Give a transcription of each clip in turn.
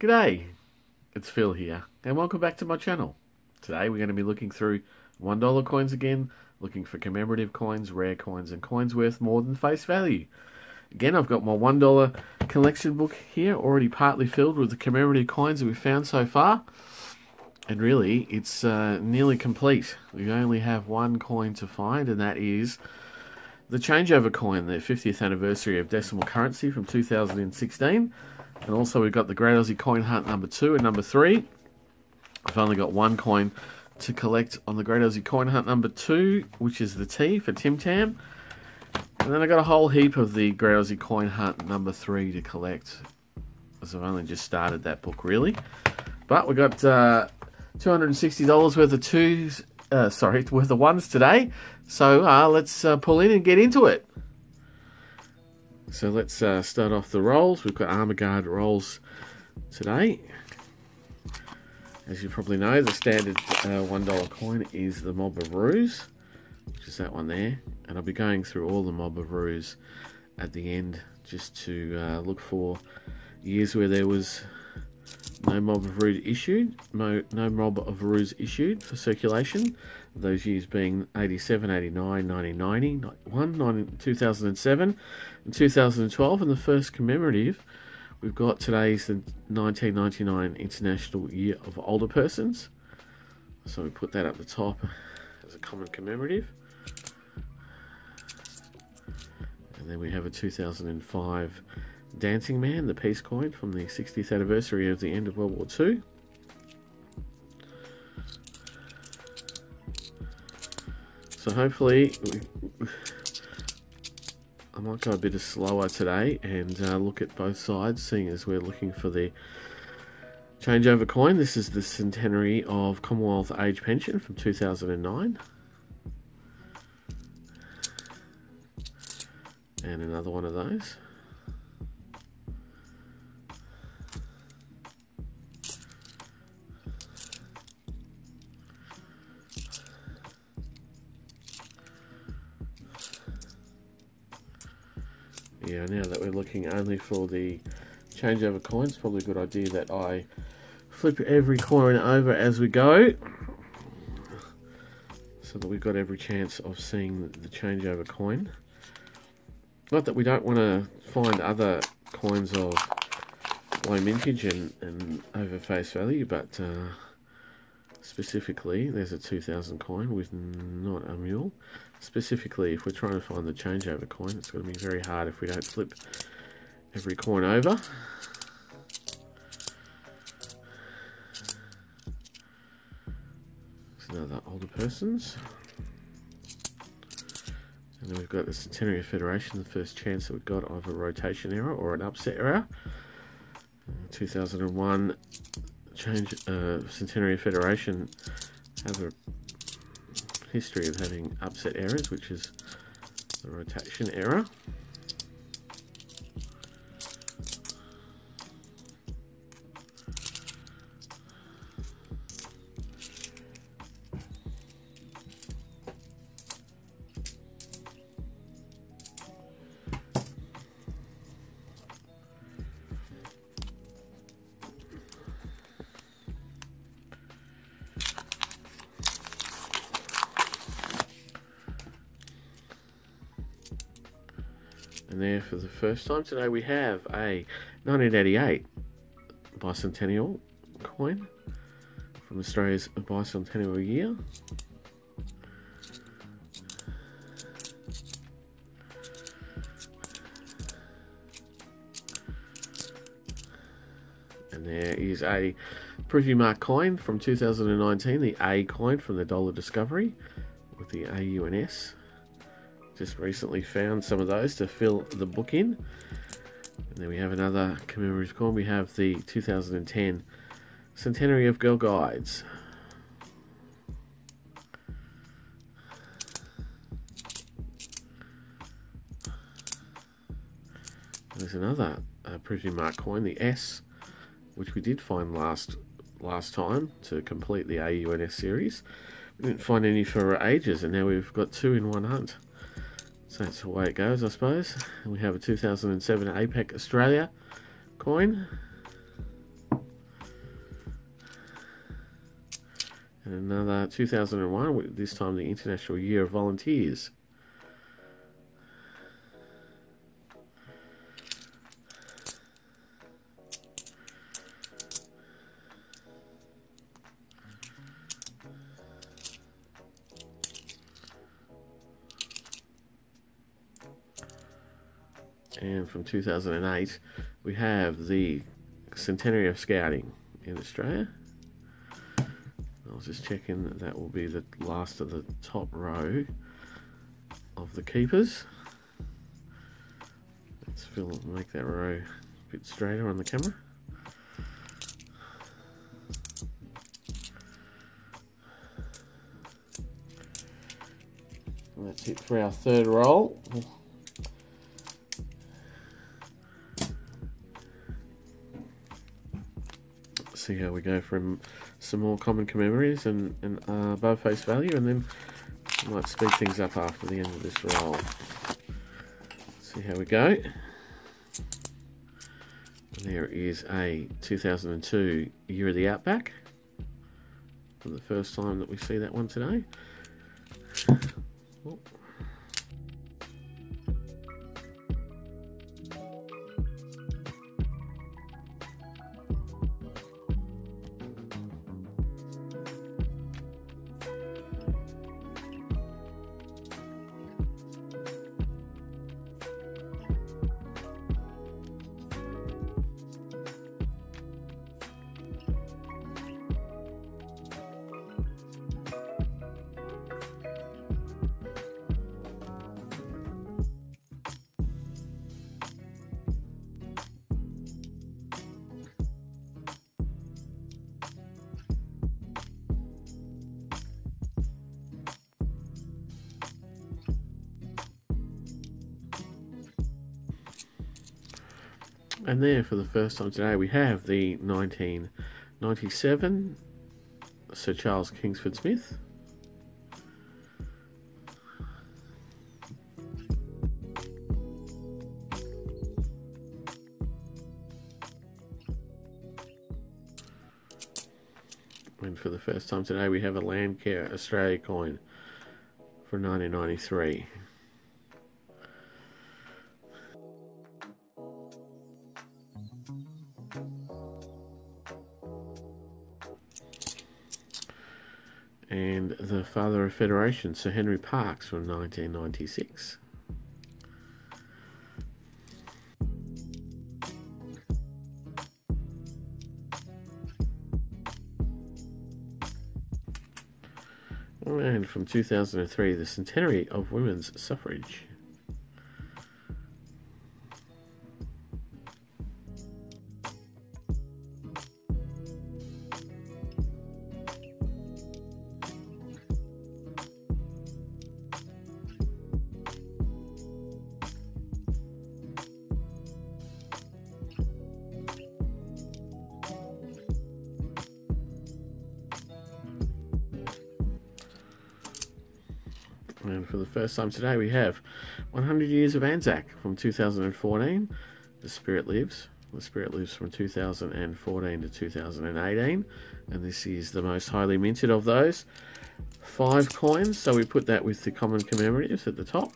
G'day, it's Phil here, and welcome back to my channel. Today we're going to be looking through $1 coins again, looking for commemorative coins, rare coins, and coins worth more than face value. Again, I've got my $1 collection book here, already partly filled with the commemorative coins that we've found so far. And really, it's nearly complete. We only have one coin to find, and that is the changeover coin, the 50th anniversary of decimal currency from 2016. And also we've got the Great Aussie Coin Hunt number 2 and number 3. I've only got one coin to collect on the Great Aussie Coin Hunt number 2, which is the T for Tim Tam. And then I got a whole heap of the Great Aussie Coin Hunt number 3 to collect, as I've only just started that book really. But we got $260 worth of worth of ones today. So let's pull in and get into it. So let's start off the rolls. We've got Armor Guard rolls today. As you probably know, the standard $1 coin is the Mob of Ruse, which is that one there. And I'll be going through all the Mob of Ruse at the end, just to look for years where there was no Mob of Ruse issued, no Mob of Ruse issued for circulation. Those years being 87, 89, 1990, 2007, and 2012. And the first commemorative we've got today is the 1999 International Year of Older Persons. So we put that up the top as a common commemorative. And then we have a 2005 Dancing Man, the peace coin from the 60th anniversary of the end of World War II. So hopefully, I might go a bit slower today and look at both sides, seeing as we're looking for the changeover coin. This is the centenary of Commonwealth Age Pension from 2009. And another one of those. Yeah, now that we're looking only for the changeover coins, probably a good idea that I flip every coin over as we go, so that we've got every chance of seeing the changeover coin. Not that we don't want to find other coins of low mintage and over face value, but specifically there's a 2000 coin with not a mule. Specifically, if we're trying to find the changeover coin, it's going to be very hard if we don't flip every coin over. There's another older persons. And then we've got the Centenary of Federation, the first chance that we've got of a rotation error or an upset error. 2001 Centenary of Federation have a history of having upset errors, which is the rotation error. And there, for the first time today, we have a 1988 bicentennial coin from Australia's bicentennial year. And there is a preview mark coin from 2019, the A coin from the Dollar Discovery with the AU and S. Just recently found some of those to fill the book in. And then we have another commemorative coin. We have the 2010 Centenary of Girl Guides. There's another preview mark coin, the S, which we did find last time to complete the AU and S series. We didn't find any for ages, and now we've got 2 in one hunt. So that's the way it goes, I suppose. And we have a 2007 APEC Australia coin. And another 2001, this time the International Year of Volunteers. And from 2008, we have the Centenary of Scouting in Australia. I was just checking that will be the last of the top row of the keepers. Let's make that row a bit straighter on the camera. And that's it for our third roll. See how we go from some more common commemoratives and above face value, and then I might speed things up after the end of this roll. See how we go. There is a 2002 Year of the Outback for the first time that we see that one today. Oh. And there, for the first time today, we have the 1997 Sir Charles Kingsford Smith. And for the first time today, we have a Landcare Australia coin for 1993. And the father of Federation, Sir Henry Parkes, from 1996. And from 2003, the Centenary of Women's Suffrage. And for the first time today, we have 100 Years of Anzac from 2014. The Spirit Lives. The Spirit Lives from 2014 to 2018. And this is the most highly minted of those 5 coins. So we put that with the common commemoratives at the top.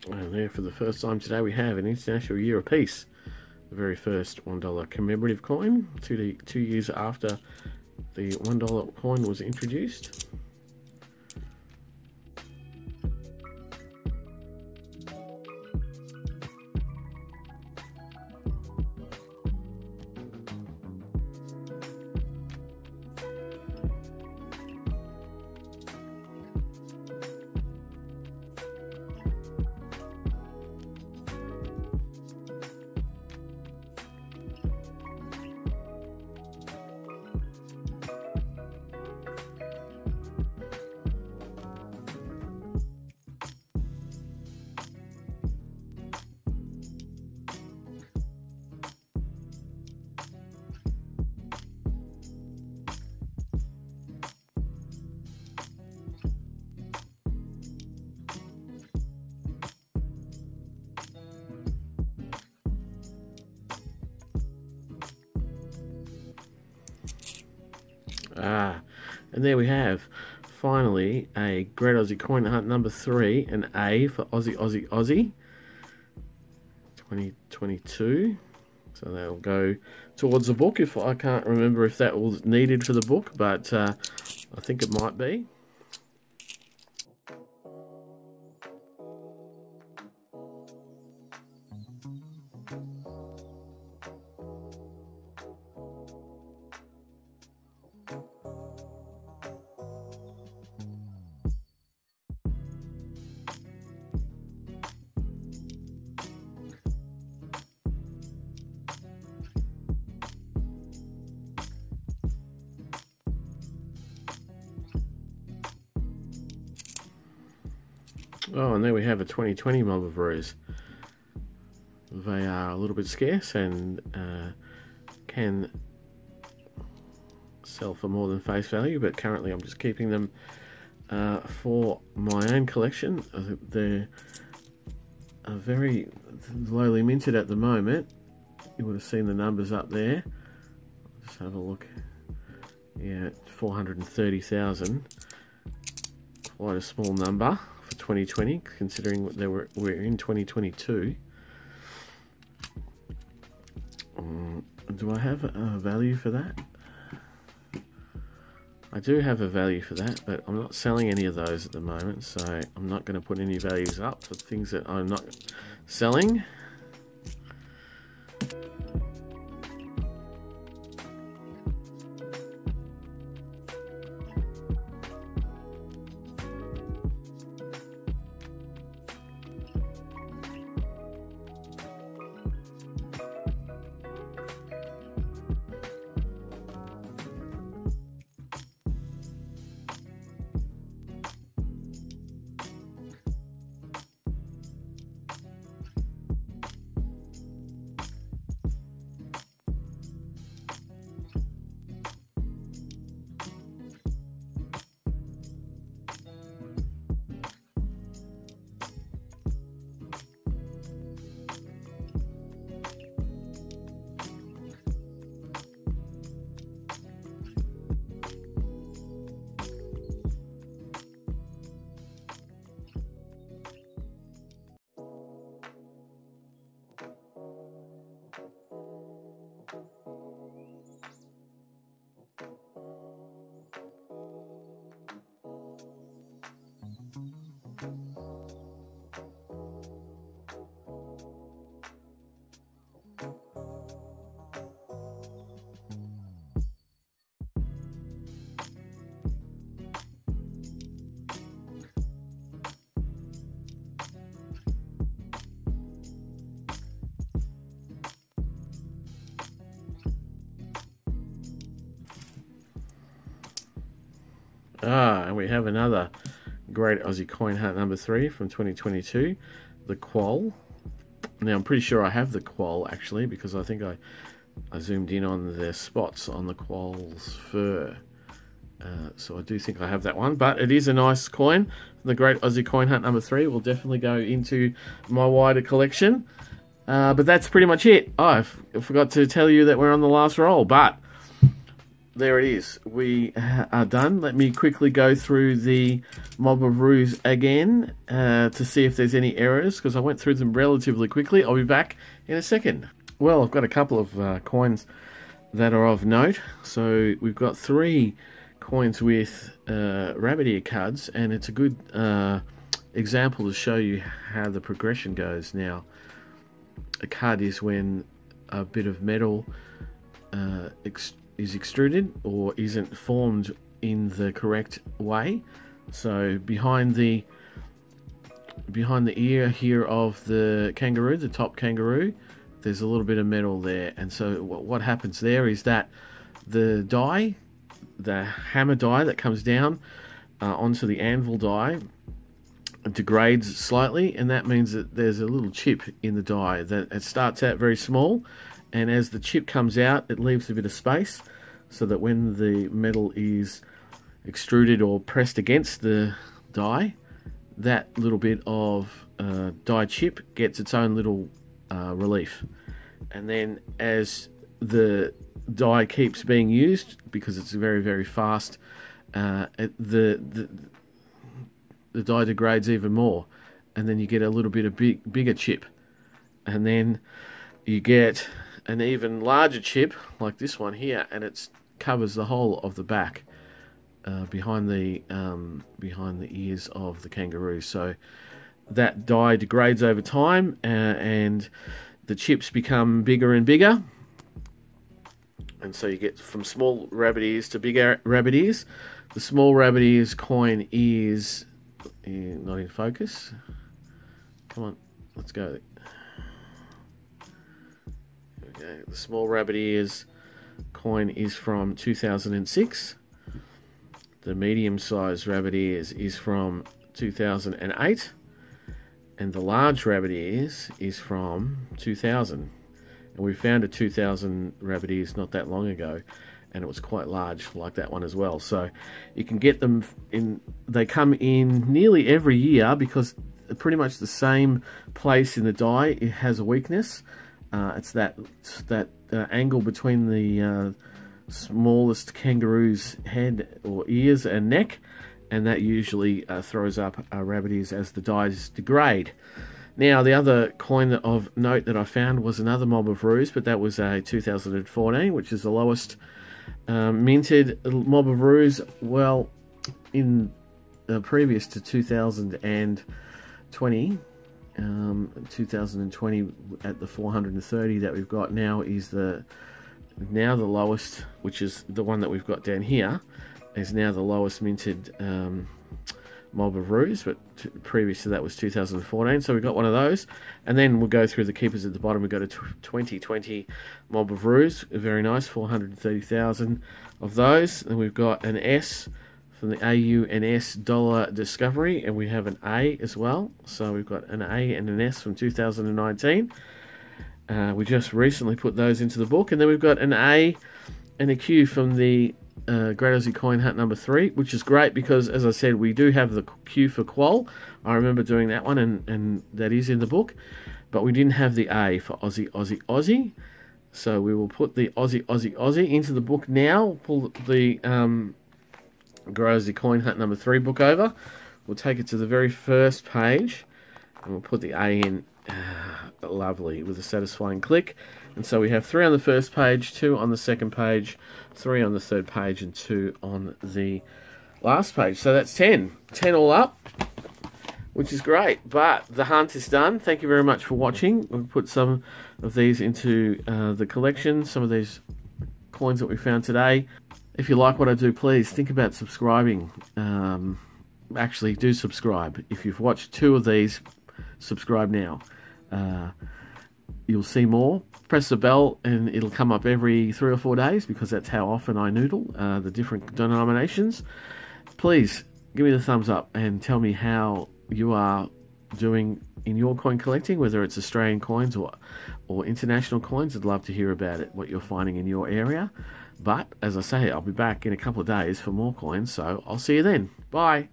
And there, for the first time today, we have an International Year of Peace. The very first $1 commemorative coin, 2 years after the $1 coin was introduced. And there we have, finally, a Great Aussie Coin Hunt number 3, an A for Aussie, Aussie, Aussie, 2022. So that'll go towards the book. If I can't remember if that was needed for the book, but I think it might be. Oh, and there we have a 2020 mob of roos. They are a little bit scarce and can sell for more than face value, but currently I'm just keeping them for my own collection. They're very lowly minted at the moment. You would have seen the numbers up there. Just have a look. Yeah, 430,000. Quite a small number for 2020, considering we're in 2022. Do I have a value for that? I do have a value for that, but I'm not selling any of those at the moment, so I'm not going to put any values up for things that I'm not selling. And we have another Great Aussie Coin Hunt number 3 from 2022, the Quoll. Now I'm pretty sure I have the Quoll actually, because I think I zoomed in on the spots on the Quoll's fur. So I do think I have that one, but it is a nice coin. The Great Aussie Coin Hunt number 3 will definitely go into my wider collection. But that's pretty much it. Oh, I forgot to tell you that we're on the last roll, but there it is. We are done. Let me quickly go through the mob of roos again to see if there's any errors, because I went through them relatively quickly. I'll be back in a second. Well, I've got a couple of coins that are of note. So we've got 3 coins with rabbit ear cards, and it's a good example to show you how the progression goes. Now, a card is when a bit of metal is extruded or isn't formed in the correct way. So behind the ear here of the kangaroo, the top kangaroo, there's a little bit of metal there, and so what happens there is that the die, the hammer die that comes down onto the anvil die, degrades slightly, and that means that there's a little chip in the die. That it starts out very small, and as the chip comes out, it leaves a bit of space, so that when the metal is extruded or pressed against the die, that little bit of die chip gets its own little relief. And then as the die keeps being used, because it's very, very fast, the die degrades even more, and then you get a little bit of bigger chip, and then you get an even larger chip like this one here, and it covers the whole of the back behind the ears of the kangaroo. So that die degrades over time, and the chips become bigger and bigger, and so you get from small rabbit ears to bigger rabbit ears. The small rabbit ears coin is not in focus. Come on, let's go. Okay, the small rabbit ears coin is from 2006. The medium-sized rabbit ears is from 2008. And the large rabbit ears is from 2000. And we found a 2000 rabbit ears not that long ago, and it was quite large, like that one as well. So you can get them in, they come in nearly every year, because pretty much the same place in the die, it has a weakness. It's that angle between the smallest kangaroo's head or ears and neck, and that usually throws up rabbit ears as the dies degrade. Now, the other coin of note that I found was another mob of roos, but that was a 2014, which is the lowest minted mob of roos. Well, in previous to 2020, 2020 at the 430 that we've got now is the lowest, which is the one that we've got down here, is now the lowest minted mob of roos, but previous to that was 2014, so we got one of those. And then we'll go through the keepers at the bottom. We've got a 2020 mob of roos, very nice, 430,000 of those. And we've got an S from the AU and S dollar discovery, and we have an A as well, so we've got an A and an S from 2019. We just recently put those into the book. And then we've got an A and a Q from the Great Aussie Coin Hunt number 3, which is great because, as I said, we do have the Q for qual. I remember doing that one, and that is in the book, but we didn't have the A for Aussie, Aussie, Aussie. So we will put the Aussie, Aussie, Aussie into the book now. Pull the Great Aussie Coin Hunt number 3 book over. We'll take it to the very first page, and we'll put the A in. Lovely, with a satisfying click. And so we have 3 on the first page, 2 on the second page, 3 on the third page, and 2 on the last page. So that's 10 all up, which is great. But the hunt is done. Thank you very much for watching. We'll put some of these into the collection, some of these coins that we found today. If you like what I do, please think about subscribing. Actually, do subscribe. If you've watched 2 of these, subscribe now. You'll see more. Press the bell and it'll come up every 3 or 4 days, because that's how often I noodle the different denominations. Please give me the thumbs up and tell me how you are doing in your coin collecting, whether it's Australian coins or international coins. I'd love to hear about it, what you're finding in your area. But as I say, I'll be back in a couple of days for more coins, so I'll see you then. Bye.